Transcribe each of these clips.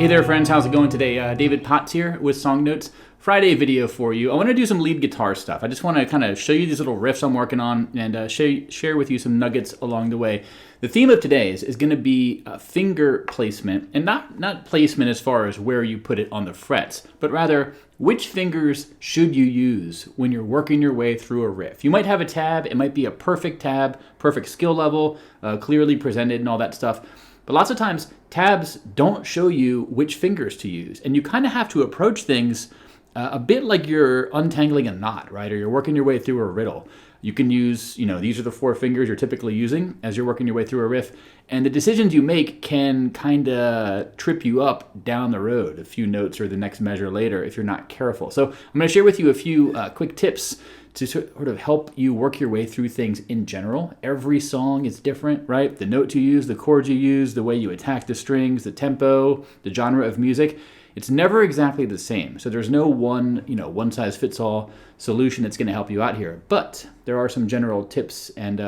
Hey there friends, how's it going today? David Potts here with Song Notes. Friday video for you. I want to do some lead guitar stuff. I just want to kind of show you these little riffs I'm working on and share with you some nuggets along the way. The theme of today's is going to be finger placement, and not placement as far as where you put it on the frets, but rather which fingers should you use when you're working your way through a riff. You might have a tab, it might be a perfect tab, perfect skill level, clearly presented and all that stuff. But lots of times, tabs don't show you which fingers to use. And you kind of have to approach things a bit like you're untangling a knot, right? Or you're working your way through a riddle. You can use, these are the 4 fingers you're typically using as you're working your way through a riff. And the decisions you make can kind of trip you up down the road, a few notes or the next measure later if you're not careful. So I'm going to share with you a few quick tips to sort of help you work your way through things in general. Every song is different, right? The notes you use, the chords you use, the way you attack the strings, the tempo, the genre of music, it's never exactly the same. So there's no one-size-fits-all solution that's going to help you out here. But there are some general tips and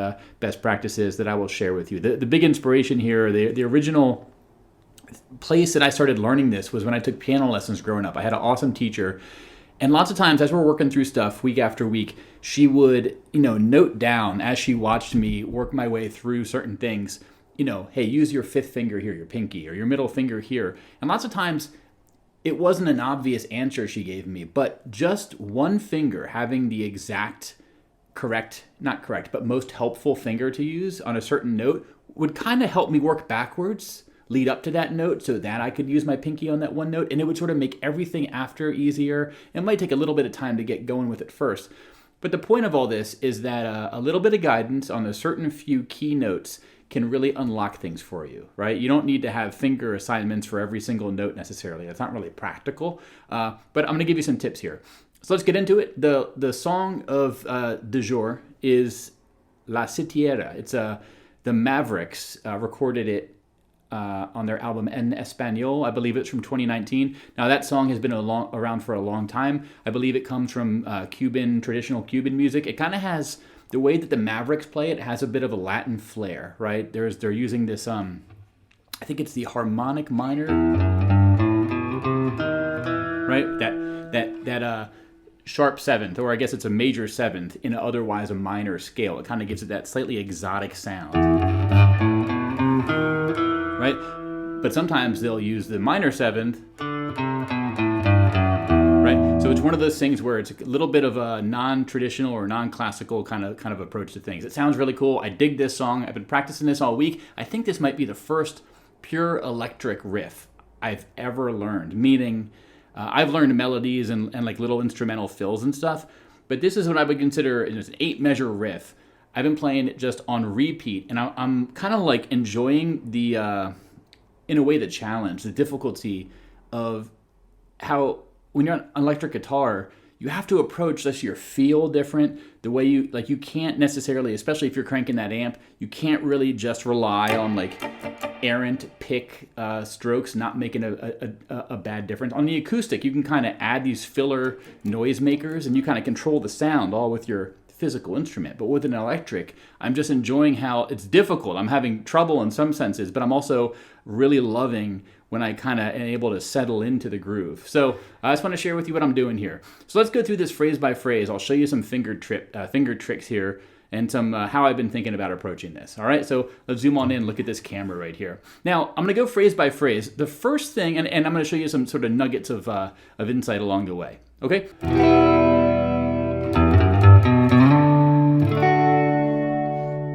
best practices that I will share with you. The big inspiration here, the original place that I started learning this was when I took piano lessons growing up. I had an awesome teacher. And lots of times as we're working through stuff week after week, she would, note down as she watched me work my way through certain things, hey, use your 5th finger here, your pinky, or your middle finger here. And lots of times it wasn't an obvious answer she gave me, but just one finger having the exact not correct, but most helpful finger to use on a certain note would kind of help me work backwards, lead up to that note so that I could use my pinky on that one note, and it would sort of make everything after easier. It might take a little bit of time to get going with it first. But the point of all this is that a little bit of guidance on a certain few key notes can really unlock things for you, right? You don't need to have finger assignments for every single note necessarily. That's not really practical, but I'm going to give you some tips here. So let's get into it. The song of du jour is La Sitiera. It's the Mavericks recorded it on their album En Español. I believe it's from 2019. Now that song has been around for a long time. I believe it comes from traditional Cuban music. It kind of has the way that the Mavericks play it has a bit of a Latin flair, right? They're using this I think it's the harmonic minor, right? That sharp 7th, or I guess it's a major 7th in otherwise a minor scale. It kind of gives it that slightly exotic sound. Right? But sometimes they'll use the minor 7th, right? So it's one of those things where it's a little bit of a non-traditional or non-classical kind of approach to things. It sounds really cool. I dig this song. I've been practicing this all week. I think this might be the first pure electric riff I've ever learned, meaning I've learned melodies and like little instrumental fills and stuff, but this is what I would consider an 8-measure riff. I've been playing it just on repeat, and I'm kind of like enjoying the, in a way, the challenge, the difficulty of how when you're on electric guitar, you have to approach your feel different. The way you can't necessarily, especially if you're cranking that amp, you can't really just rely on like errant pick strokes, not making a bad difference. On the acoustic, you can kind of add these filler noisemakers, and you kind of control the sound all with your physical instrument. But with an electric, I'm just enjoying how it's difficult. I'm having trouble in some senses, but I'm also really loving when I kind of am able to settle into the groove. So I just want to share with you what I'm doing here. So let's go through this phrase by phrase. I'll show you some finger tricks here and some how I've been thinking about approaching this. All right, so let's zoom on in, look at this camera right here. Now, I'm going to go phrase by phrase. The first thing, and I'm going to show you some sort of nuggets of insight along the way. Okay?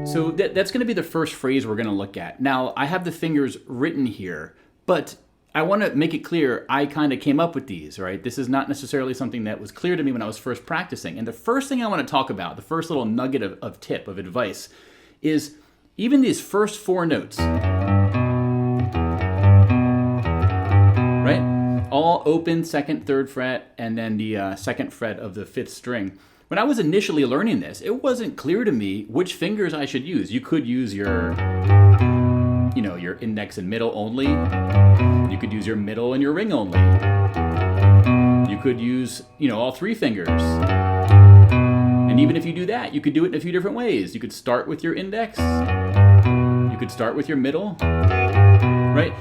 So that's going to be the first phrase we're going to look at. Now, I have the fingers written here, but I want to make it clear I kind of came up with these, right? This is not necessarily something that was clear to me when I was first practicing. And the first thing I want to talk about, the first little nugget of advice, is even these first 4 notes, right? All open 2nd, 3rd fret, and then the 2nd fret of the 5th string. When I was initially learning this, it wasn't clear to me which fingers I should use. You could use your index and middle only. You could use your middle and your ring only. You could use, all 3 fingers. And even if you do that, you could do it in a few different ways. You could start with your index. You could start with your middle, right?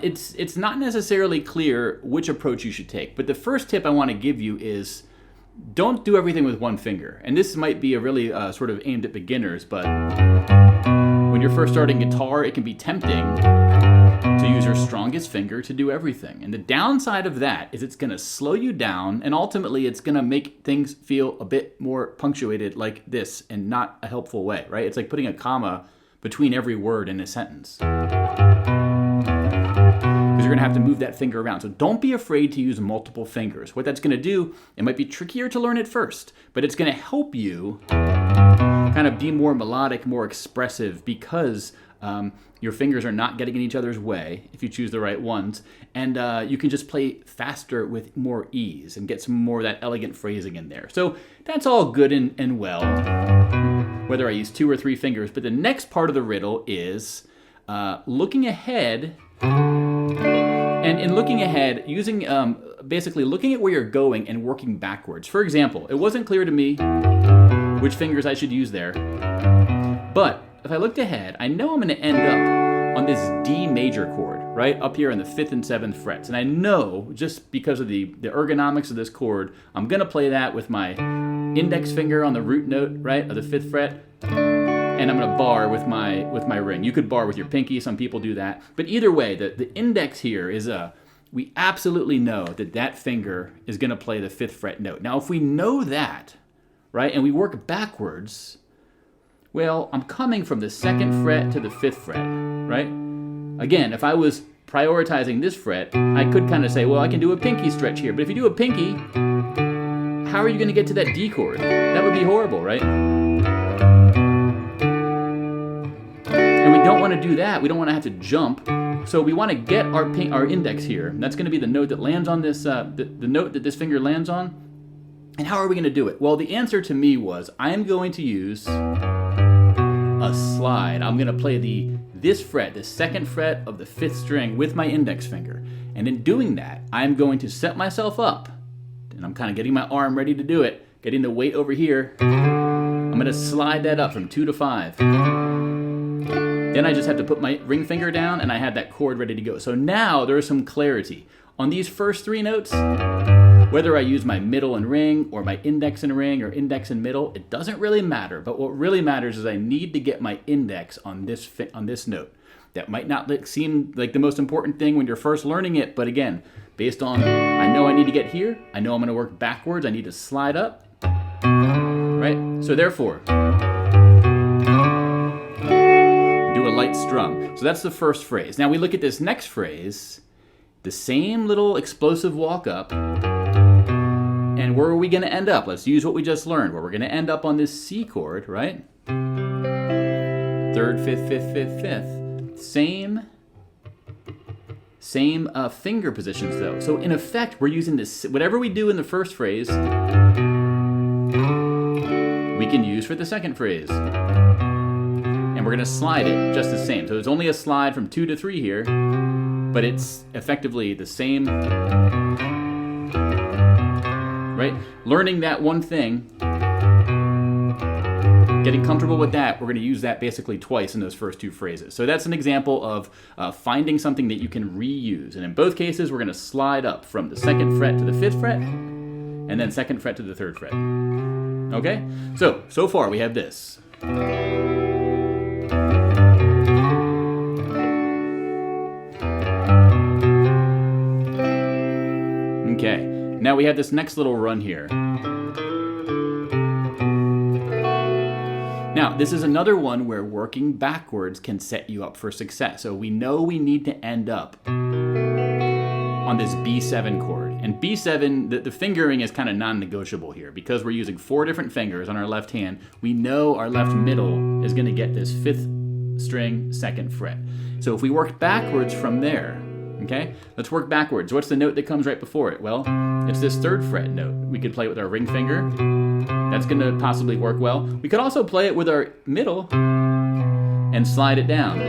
It's not necessarily clear which approach you should take, but the first tip I want to give you is don't do everything with one finger. And this might be a really sort of aimed at beginners, but when you're first starting guitar, it can be tempting to use your strongest finger to do everything. And the downside of that is it's going to slow you down, and ultimately it's going to make things feel a bit more punctuated like this, and not a helpful way, right? It's like putting a comma between every word in a sentence, because you're going to have to move that finger around. So don't be afraid to use multiple fingers. What that's going to do, it might be trickier to learn at first, but it's going to help you kind of be more melodic, more expressive, because your fingers are not getting in each other's way if you choose the right ones, and you can just play faster with more ease and get some more of that elegant phrasing in there. So that's all good and well, whether I use 2 or 3 fingers. But the next part of the riddle is looking ahead. And in looking ahead, using basically looking at where you're going and working backwards. For example, it wasn't clear to me which fingers I should use there, but if I looked ahead, I know I'm going to end up on this D major chord, right up here in the 5th and 7th frets. And I know, just because of the ergonomics of this chord, I'm going to play that with my index finger on the root note, right, of the 5th fret, and I'm going to bar with my ring. You could bar with your pinky. Some people do that. But either way, the index here is we absolutely know that finger is going to play the 5th fret note. Now, if we know that, right, and we work backwards, well, I'm coming from the 2nd fret to the 5th fret, right? Again, if I was prioritizing this fret, I could kind of say, well, I can do a pinky stretch here. But if you do a pinky, how are you going to get to that D chord? That would be horrible, right? And we don't want to do that. We don't want to have to jump. So we want to get our index here. And that's going to be the note that lands on this, the note that this finger lands on. And how are we going to do it? Well, the answer to me was, I am going to use a slide. I'm going to play this fret, the 2nd fret of the 5th string, with my index finger. And in doing that, I'm going to set myself up, and I'm kind of getting my arm ready to do it, getting the weight over here. I'm going to slide that up from 2 to 5. Then I just have to put my ring finger down, and I have that chord ready to go. So now there is some clarity. On these first 3 notes, whether I use my middle and ring, or my index and ring, or index and middle, it doesn't really matter. But what really matters is I need to get my index on this note. That might not seem like the most important thing when you're first learning it, but again, based on, I know I need to get here, I know I'm going to work backwards, I need to slide up, right? So therefore, do a light strum. So that's the first phrase. Now we look at this next phrase, the same little explosive walk up. And where are we going to end up? Let's use what we just learned. Where we're going to end up on this C chord, right? 3rd, 5th, 5th, 5th, 5th. Same finger positions though. So in effect, we're using this, whatever we do in the first phrase, we can use for the second phrase. And we're going to slide it just the same. So it's only a slide from 2 to 3 here, but it's effectively the same. Right? Learning that one thing, getting comfortable with that, we're going to use that basically twice in those first 2 phrases. So that's an example of finding something that you can reuse. And in both cases, we're going to slide up from the 2nd fret to the 5th fret, and then 2nd fret to the 3rd fret. Okay? So far we have this. Okay. Now we have this next little run here. Now, this is another one where working backwards can set you up for success. So we know we need to end up on this B7 chord. And B7, the fingering is kind of non-negotiable here because we're using 4 different fingers on our left hand. We know our left middle is going to get this 5th string, 2nd fret. So if we work backwards from there, okay, let's work backwards. What's the note that comes right before it? Well, it's this 3rd fret note. We could play it with our ring finger. That's going to possibly work well. We could also play it with our middle and slide it down.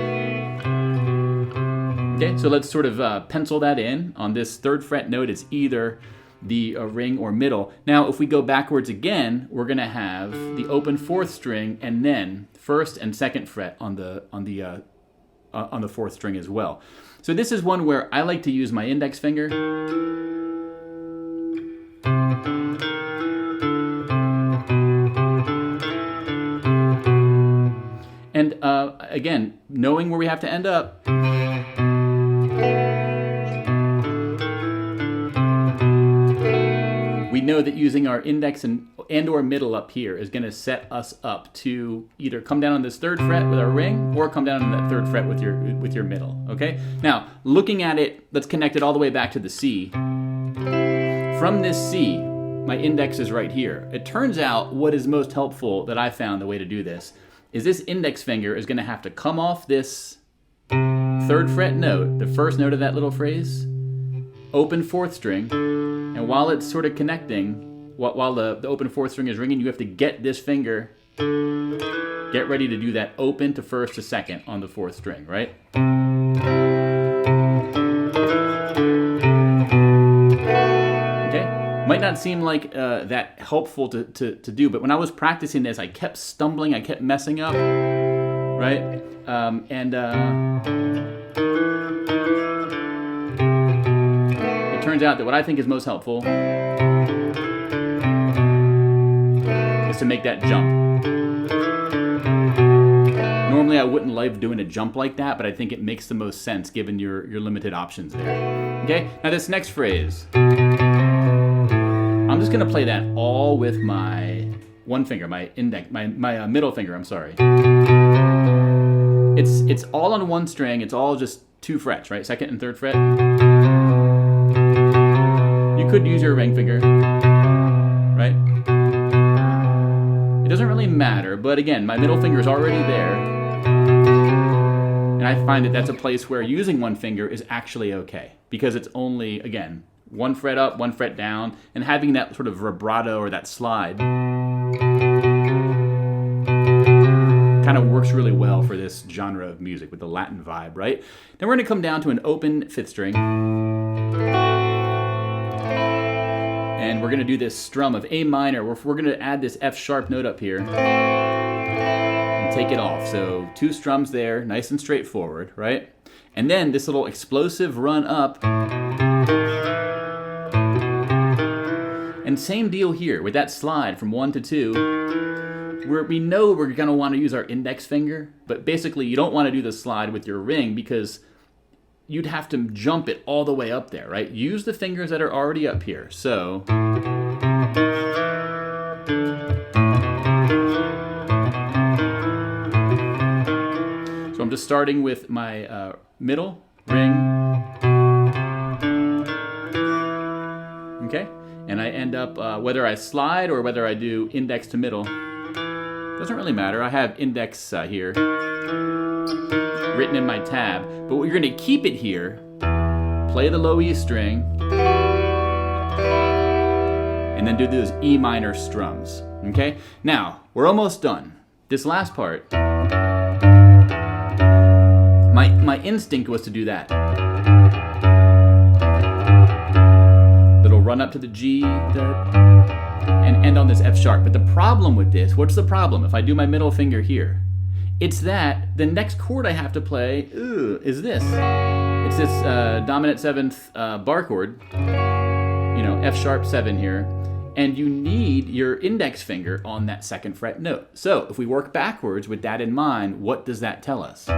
Okay, so let's sort of pencil that in. On this 3rd fret note, it's either the ring or middle. Now, if we go backwards again, we're going to have the open 4th string and then 1st and 2nd fret on the on the 4th string as well. So this is one where I like to use my index finger. And again, knowing where we have to end up, we know that using our index and or middle up here is going to set us up to either come down on this 3rd fret with our ring or come down on that 3rd fret with your middle, okay? Now, looking at it, let's connect it all the way back to the C. From this C, my index is right here. It turns out what is most helpful that I found the way to do this is this index finger is going to have to come off this 3rd fret note, the first note of that little phrase, open 4th string, and while it's sort of connecting, while the open 4th string is ringing, you have to get this finger, get ready to do that open to 1st to 2nd on the 4th string, right? Okay, might not seem like that helpful to do, but when I was practicing this, I kept stumbling, I kept messing up, right? It turns out that what I think is most helpful is to make that jump. Normally I wouldn't like doing a jump like that, but I think it makes the most sense given your limited options there. Okay, now this next phrase, I'm just gonna play that all with my one finger, my index, my middle finger, I'm sorry. It's all on one string, it's all just 2 frets, right? 2nd and 3rd fret. You could use your ring finger, right? It doesn't really matter, but again, my middle finger is already there. And I find that that's a place where using one finger is actually okay, because it's only, again, 1 fret up, 1 fret down, and having that sort of vibrato or that slide kind of works really well for this genre of music with the Latin vibe, right? Then we're going to come down to an open 5th string. And we're going to do this strum of A minor. We're going to add this F sharp note up here and take it off. So 2 strums there, nice and straightforward, right? And then this little explosive run up. And same deal here with that slide from 1 to 2. We know we're going to want to use our index finger, but basically you don't want to do the slide with your ring because you'd have to jump it all the way up there, right? Use the fingers that are already up here. So I'm just starting with my middle ring. Okay? And I end up, whether I slide or whether I do index to middle, doesn't really matter. I have index here written in my tab, but we're going to keep it here, play the low E string, and then do those E minor strums, okay? Now, we're almost done. This last part, my instinct was to do that. Little run up to the G, and end on this F sharp. But the problem with this, what's the problem? If I do my middle finger here, it's that the next chord I have to play is this. It's this dominant 7th bar chord, F sharp 7 here, and you need your index finger on that 2nd fret note. So if we work backwards with that in mind, what does that tell us?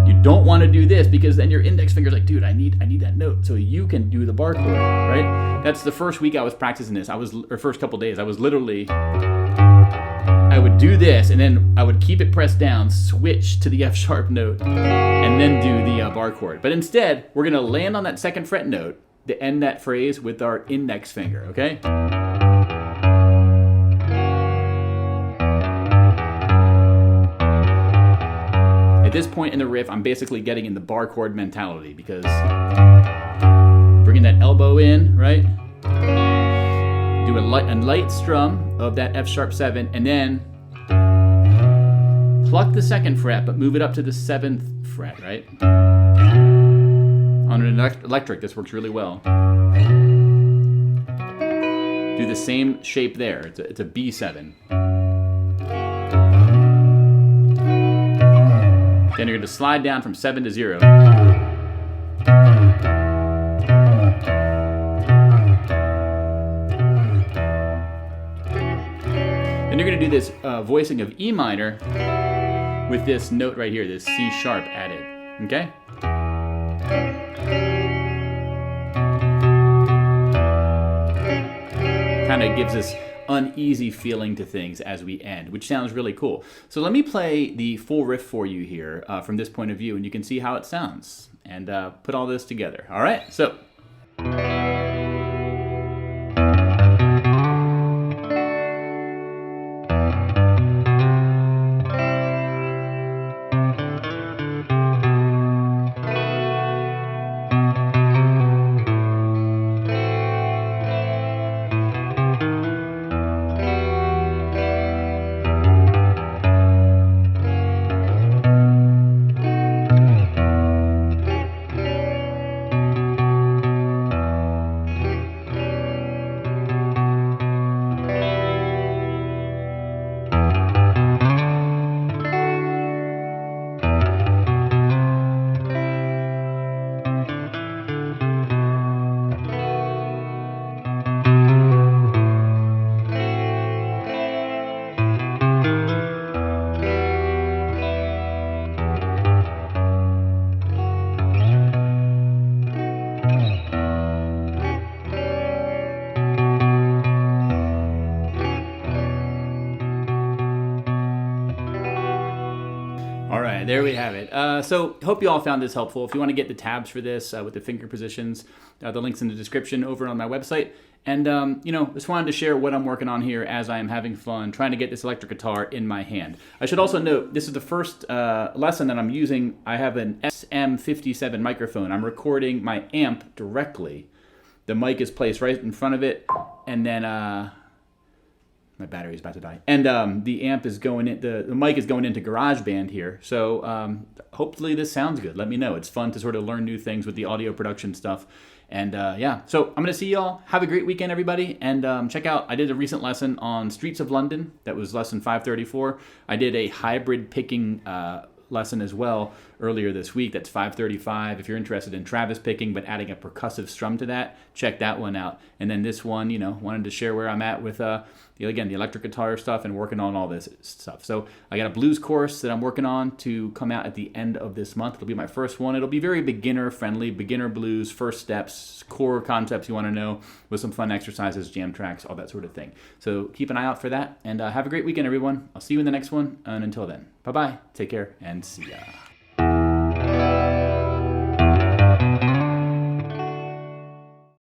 You don't want to do this because then your index finger's like, dude, I need that note so you can do the bar chord, right? That's the first week I was practicing this. Or first couple days, I was literally, I would do this and then I would keep it pressed down, switch to the F sharp note, and then do the bar chord. But instead, we're going to land on that 2nd fret note to end that phrase with our index finger, okay? At this point in the riff, I'm basically getting in the bar chord mentality because bringing that elbow in, right? Do a light strum of that F sharp 7 and then pluck the 2nd fret but move it up to the 7th fret, right? On an electric, this works really well. Do the same shape there. It's a B7. Then you're going to slide down from 7 to 0. Then you're going to do this voicing of E minor with this note right here, this C sharp added, okay? Kind of gives this uneasy feeling to things as we end, which sounds really cool. So let me play the full riff for you here from this point of view, and you can see how it sounds and put all this together. All right, so. All right, there we have it. So hope you all found this helpful. If you want to get the tabs for this with the finger positions, the link's in the description over on my website. And, just wanted to share what I'm working on here as I am having fun trying to get this electric guitar in my hand. I should also note, this is the first lesson that I'm using. I have an SM57 microphone. I'm recording my amp directly. The mic is placed right in front of it, and then my battery's about to die. And the amp is going in, the mic is going into GarageBand here. So hopefully this sounds good. Let me know. It's fun to sort of learn new things with the audio production stuff. And yeah, so I'm going to see y'all. Have a great weekend, everybody. And check out, I did a recent lesson on Streets of London. That was lesson 534. I did a hybrid picking lesson as well earlier this week. That's 535. If you're interested in Travis picking but adding a percussive strum to that, check that one out. And then this one, wanted to share where I'm at with again, the electric guitar stuff and working on all this stuff. So I got a blues course that I'm working on to come out at the end of this month. It'll be my first one. It'll be very beginner friendly, beginner blues, first steps, core concepts you want to know, with some fun exercises, jam tracks, all that sort of thing. So keep an eye out for that, and have a great weekend, everyone. I'll see you in the next one, and until then, bye-bye, take care, and see ya.